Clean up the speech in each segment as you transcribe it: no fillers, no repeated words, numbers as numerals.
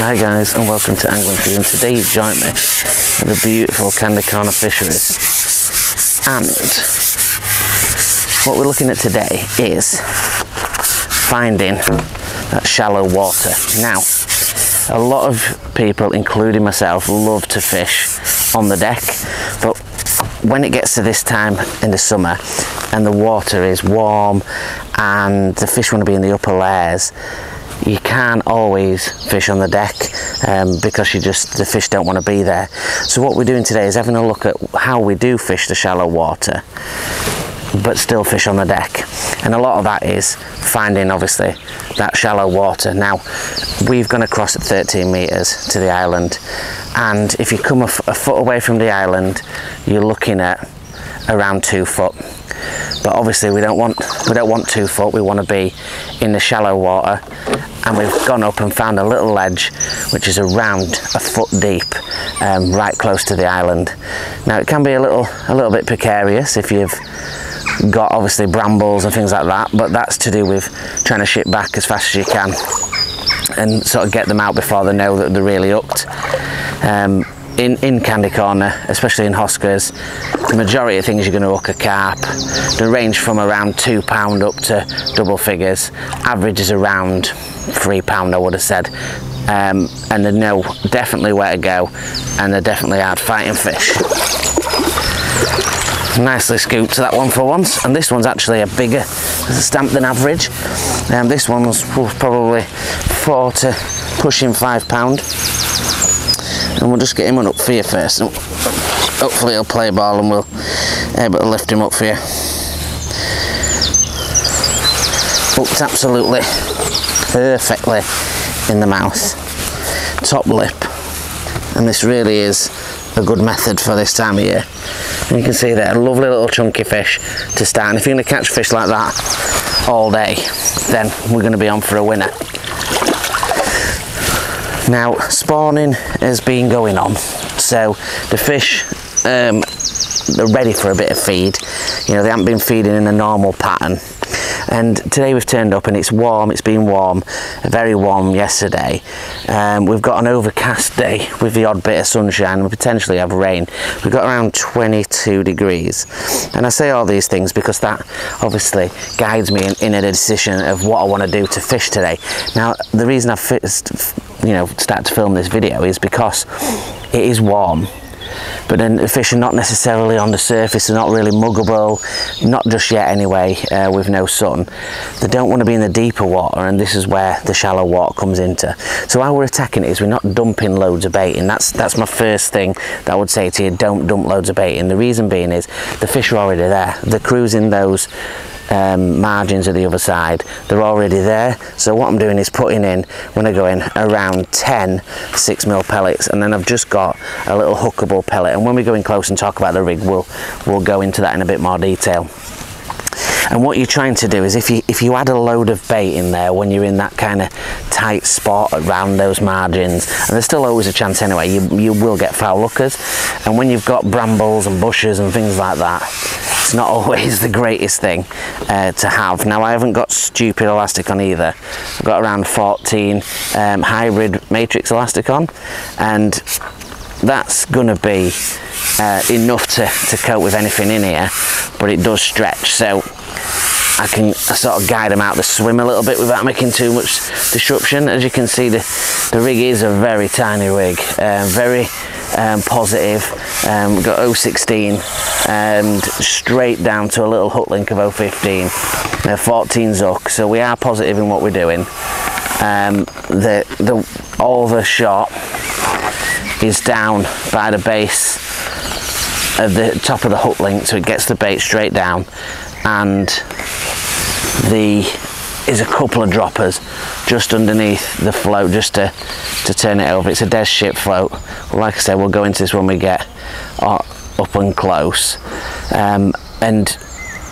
Hi guys, and welcome to Angling For You, and today you've joined me at the beautiful Candy Corner Fisheries, and what we're looking at today is finding that shallow water. Now, a lot of people, including myself, love to fish on the deck, but when it gets to this time in the summer and the water is warm and the fish want to be in the upper layers, you can't always fish on the deck because the fish don't want to be there. So what we're doing today is having a look at how we do fish the shallow water but still fish on the deck, and a lot of that is finding obviously that shallow water. Now we've gone across at 13 meters to the island, and if you come a foot away from the island you're looking at around 2 foot. But obviously we don't want 2 foot, we want to be in the shallow water, and we've gone up and found a little ledge which is around a foot deep, right close to the island. Now it can be a little bit precarious if you've got obviously brambles and things like that, but that's to do with trying to ship back as fast as you can and sort of get them out before they know that they're really hooked. In Candy Corner, especially in Hoskers, the majority of things you're going to hook a carp. They range from around £2 up to double figures. Average is around £3, I would have said. And they know definitely where to go, and they're definitely hard fighting fish. Nicely scooped that one for once, and this one's actually a bigger stamp than average. This one was probably 4 to pushing £5. And we'll just get him on up for you first, and hopefully he'll play ball and we'll be able to lift him up for you. Hooked absolutely perfectly in the mouth, top lip, and this really is a good method for this time of year. And you can see there, a lovely little chunky fish to start, and if you're going to catch fish like that all day, then we're going to be on for a winner. Now spawning has been going on, so the fish they're ready for a bit of feed. You know, they haven't been feeding in a normal pattern, and today we've turned up and it's warm. It's been warm, very warm yesterday. We've got an overcast day with the odd bit of sunshine, and we potentially have rain. We've got around 22 degrees, and I say all these things because that obviously guides me in a decision of what I want to do to fish today. Now the reason I've start to film this video is because it is warm, but then the fish are not necessarily on the surface, they're not really muggable, not just yet anyway, with no sun. They don't want to be in the deeper water, and this is where the shallow water comes into. So how we're attacking it is we're not dumping loads of bait in. That's my first thing that I would say to you: don't dump loads of bait in. The reason being is the fish are already there, they're cruising those margins of the other side, they're already there. So what I'm doing is putting in, when I go in, around 10 6mm pellets, and then I've just got a little hookable pellet, and when we go in close and talk about the rig we'll go into that in a bit more detail. And what you're trying to do is, if you add a load of bait in there when you're in that kind of tight spot around those margins, and there's still always a chance anyway, you will get foul hookers, and when you've got brambles and bushes and things like that, it's not always the greatest thing to have. Now I haven't got stupid elastic on either. I've got around 14 hybrid matrix elastic on, and that's gonna be enough to cope with anything in here, but it does stretch, so I can sort of guide them out the swim a little bit without making too much disruption. As you can see, the rig is a very tiny rig, very positive. We've got 016 and straight down to a little hook link of 015, 14 Zuck, so we are positive in what we're doing. All the shot is down by the base of the top of the hook link, so it gets the bait straight down, and is a couple of droppers just underneath the float just to turn it over. It's a dead ship float. Like I said, we'll go into this when we get up and close, and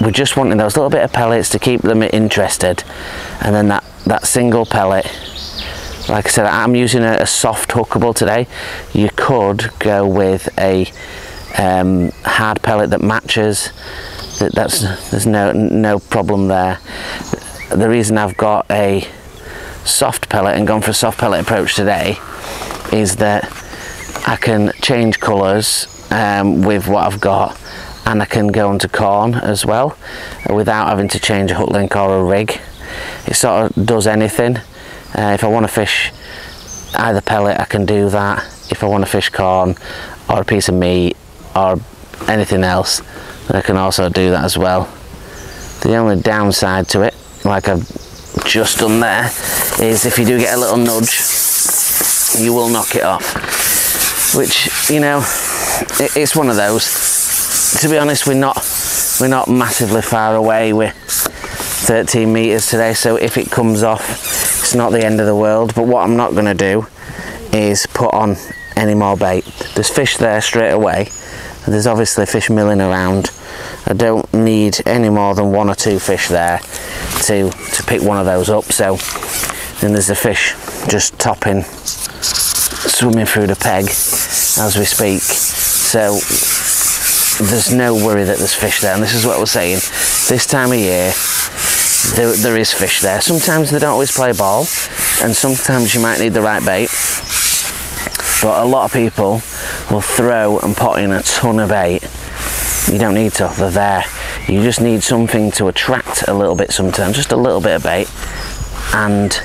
we're just wanting those little bit of pellets to keep them interested, and then that single pellet. Like I said, I'm using a soft hookable today. You could go with a hard pellet that matches. There's no problem there. The reason I've got a soft pellet and gone for a soft pellet approach today is that I can change colours with what I've got, and I can go onto corn as well without having to change a hook link or a rig. It sort of does anything. If I want to fish either pellet, I can do that. If I want to fish corn or a piece of meat or anything else, I can also do that as well. The only downside to it, like I've just done there, is if you do get a little nudge, you will knock it off, which, you know, it's one of those. To be honest, we're not massively far away. We're 13 meters today, so if it comes off, it's not the end of the world. But what I'm not going to do is put on any more bait. There's fish there straight away. There's obviously fish milling around. I don't need any more than 1 or 2 fish there to pick one of those up. So then there's the fish just topping, swimming through the peg as we speak. So there's no worry that there's fish there. And this is what I was saying, this time of year there is fish there. Sometimes they don't always play ball, and sometimes you might need the right bait, but a lot of people will throw and pot in a ton of bait. You don't need to, they're there. You just need something to attract a little bit sometimes, just a little bit of bait, and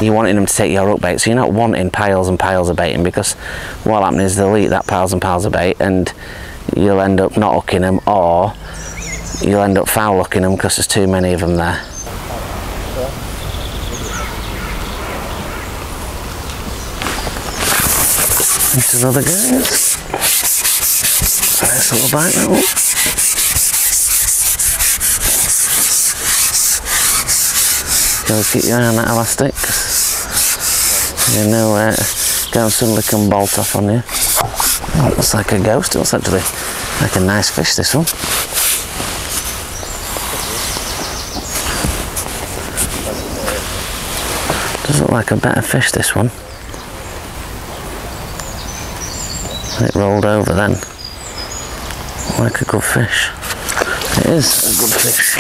you're wanting them to take your hook bait, so you're not wanting piles and piles of baiting, because what'll happen is they'll eat that piles and piles of bait and you'll end up not hooking them, or you'll end up foul hooking them because there's too many of them there. There's another guys. Nice little bite that one. Gotta keep your eye on that elastic, you know don't suddenly come bolt off on you. Oh, it looks like a ghost. It looks actually like a nice fish, this one. Does look like a better fish, this one. It rolled over then. Like a good fish. It is a good fish.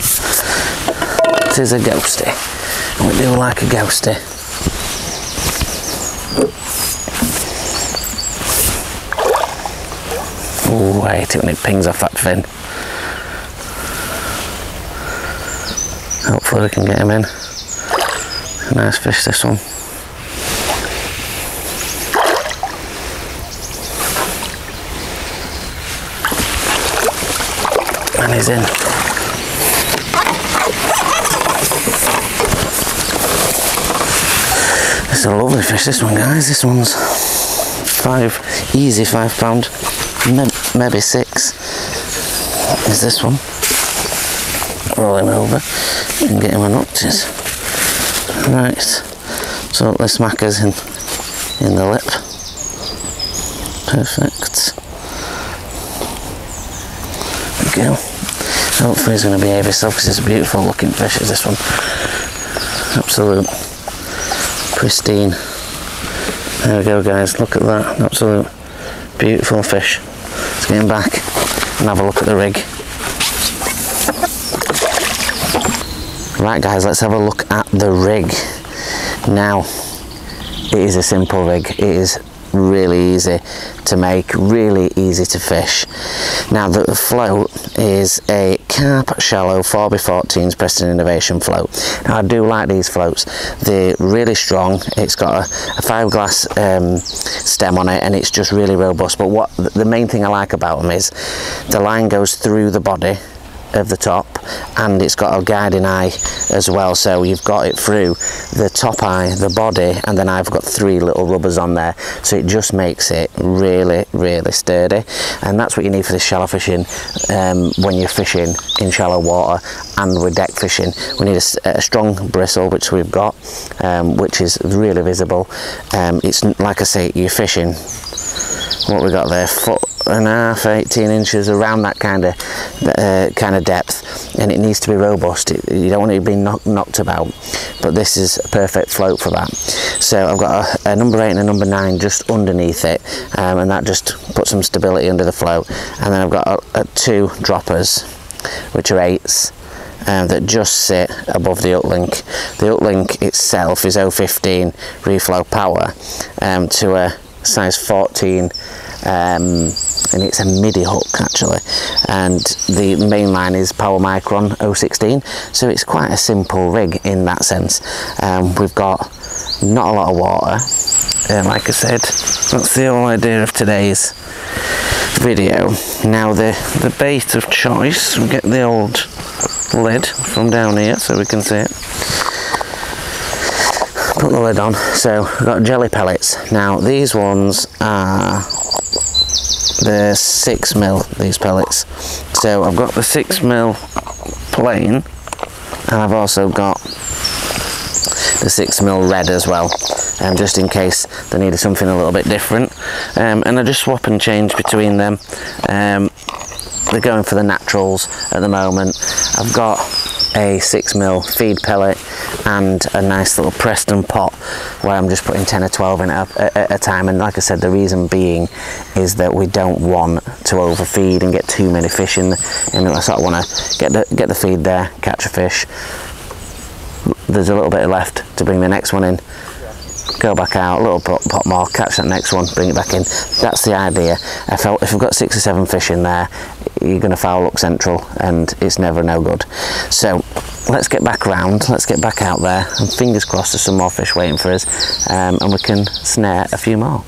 It is a ghosty. We do like a ghosty. Oh, I hate it when it pings off that fin. Hopefully we can get him in. A nice fish, this one. And he's in. It's a lovely fish, this one, guys. This one's easy 5 pound, maybe 6 is this one. Roll him over and get him a nutties. Right, so the smacker's in the lip. Perfect. There we go. Hopefully he's going to behave himself, because it's a beautiful looking fish, is this one. Absolute pristine. There we go, guys, look at that. Absolute beautiful fish. Let's get him back and have a look at the rig. Right, guys, let's have a look at the rig. Now, it is a simple rig. It is really easy to make, really easy to fish. Now, the float is a Carp Shallow 4x14s Preston Innovation float. Now, I do like these floats. They're really strong. It's got a 5-glass stem on it, and it's just really robust. But what the main thing I like about them is the line goes through the body of the top, and it's got a guiding eye as well, so you've got it through the top eye, the body, and then I've got 3 little rubbers on there, so it just makes it really, really sturdy. And that's what you need for this shallow fishing. When you're fishing in shallow water and we're deck fishing, we need a strong bristle, which we've got, which is really visible. It's like I say, you're fishing, what we got there, 1.5 foot, 18 inches, around that kind of depth, and it needs to be robust. You don't want it to be knocked about, but this is a perfect float for that. So I've got a number 8 and a number 9 just underneath it, and that just puts some stability under the float. And then I've got 2 droppers, which are 8s, that just sit above the uplink. The uplink itself is 015 reflow power to a size 14, and it's a MIDI hook actually, and the main line is Power Micron 016, so it's quite a simple rig in that sense. We've got not a lot of water, like I said. That's the whole idea of today's video. Now the bait of choice, we'll get the old lid from down here so we can see it. Put the lid on. So we've got jelly pellets. Now these ones are the 6mm, these pellets. So I've got the 6mm plain, and I've also got the 6mm red as well, just in case they needed something a little bit different. And I just swap and change between them. They're going for the naturals at the moment. I've got a 6mm feed pellet and a nice little Preston pot where I'm just putting 10 or 12 in at a time, and like I said, the reason being is that we don't want to overfeed and get too many fish in, and I sort of want to get the feed there, catch a fish. There's a little bit left to bring the next one in, go back out, a little pot more, catch that next one, bring it back in. That's the idea. If we've got 6 or 7 fish in there, you're going to foul up central, and it's never no good. So let's get back round, let's get back out there, and fingers crossed there's some more fish waiting for us, and we can snare a few more.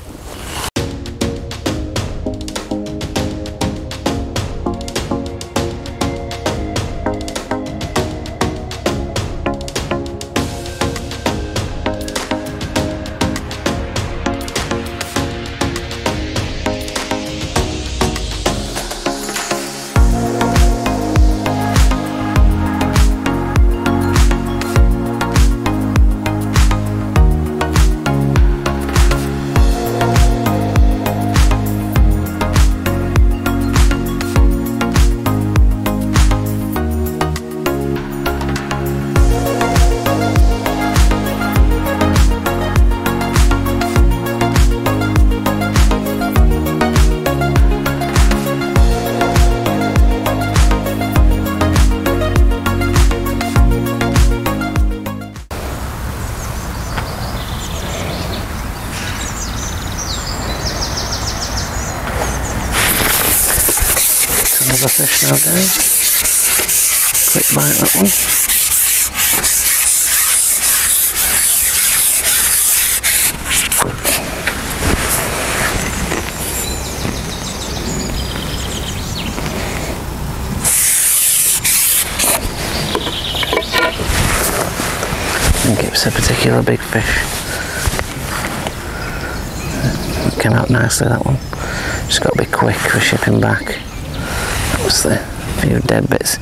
Another fish now, guys. Quick bite, that one. I think it was a particular big fish. It came out nicely, that one. Just got to be quick for shipping back. That was the few dead bits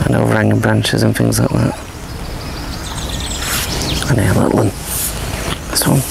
and overhanging branches and things like that. And a little one. This one.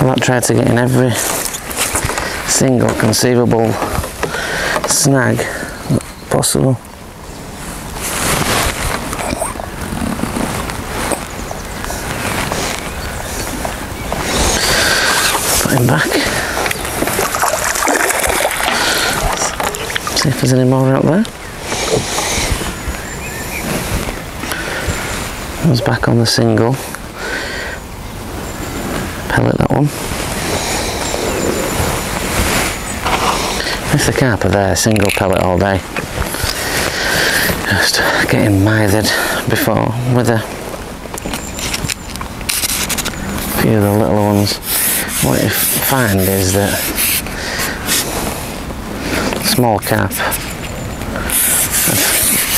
I've tried to get in every single conceivable snag possible. See if there's any more out there. I was back on the single pellet, that one. If the carp are there, single pellet all day. Just getting mithered before with a few of the little ones. What you find is that small carp,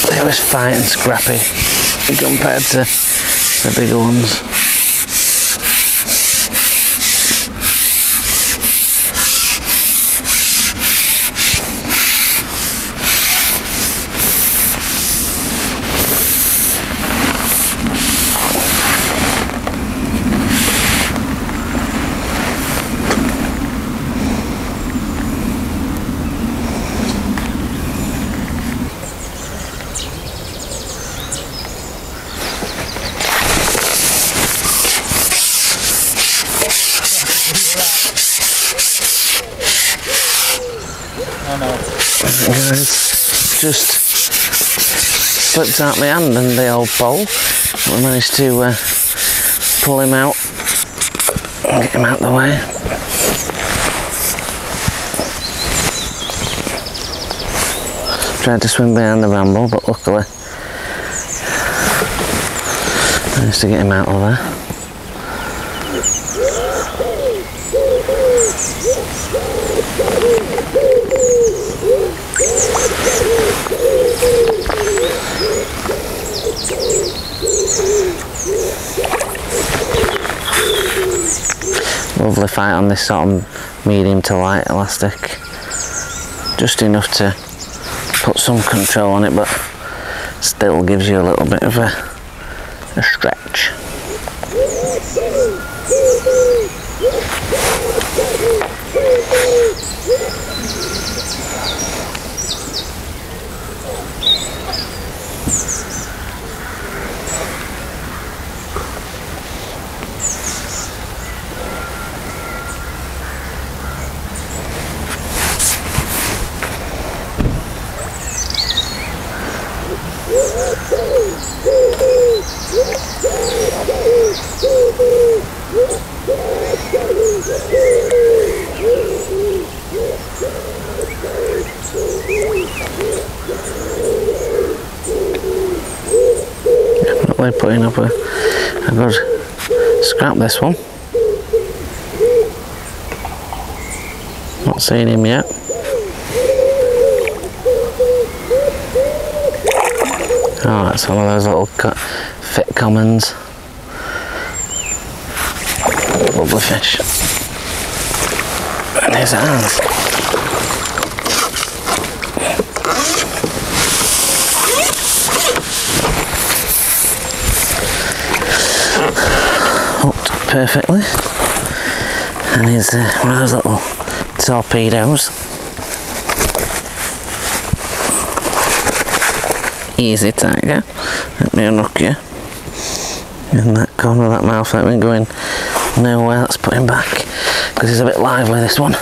they always fight and scrappy compared to the bigger ones. Guys, just slipped out my hand in the old bowl. I managed to pull him out and get him out of the way. Tried to swim behind the ramble, but luckily managed to get him out of there. Lovely fight on this sort of medium to light elastic. Just enough to put some control on it, but still gives you a little bit of a stretch. Definitely putting up a good scrap, this one. Not seeing him yet. Oh, that's one of those little fit commons. Lovely fish. And his hands. Hooked perfectly. And he's one of those little torpedoes. Easy, tiger. Let me unhook you. In that corner of that mouth, let me go in. Nowhere, let's put him back. Because he's a bit lively, this one.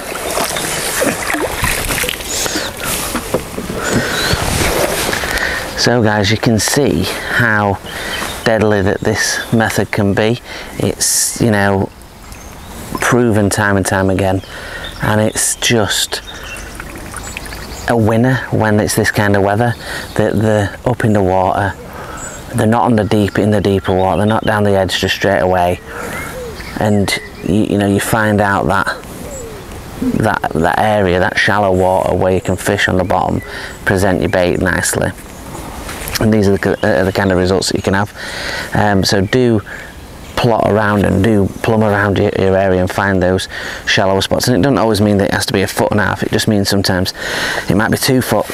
So guys, you can see how deadly that this method can be. It's, you know, proven time and time again. And it's just a winner when it's this kind of weather. They're up in the water, they're not in the deeper water, they're not down the edge just straight away, and you know, you find out that area, that shallow water where you can fish on the bottom, present your bait nicely, and these are the kind of results that you can have. So do plot around and do plumb around your area and find those shallow spots. And it doesn't always mean that it has to be 1.5 feet, it just means sometimes it might be 2 foot,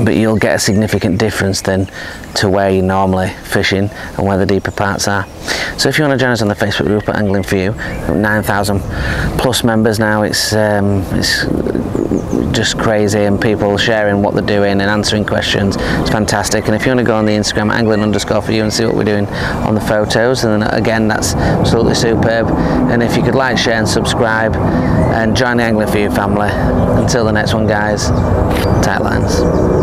but you'll get a significant difference than to where you're normally fishing and where the deeper parts are. So if you want to join us on the Facebook group at Angling For You, 9,000 plus members now. It's just crazy, and people sharing what they're doing and answering questions. It's fantastic. And if you want to go on the Instagram angling_for you and see what we're doing on the photos, and then again, that's absolutely superb. And if you could like, share and subscribe and join the Angling For You family. Until the next one, guys, tight lines.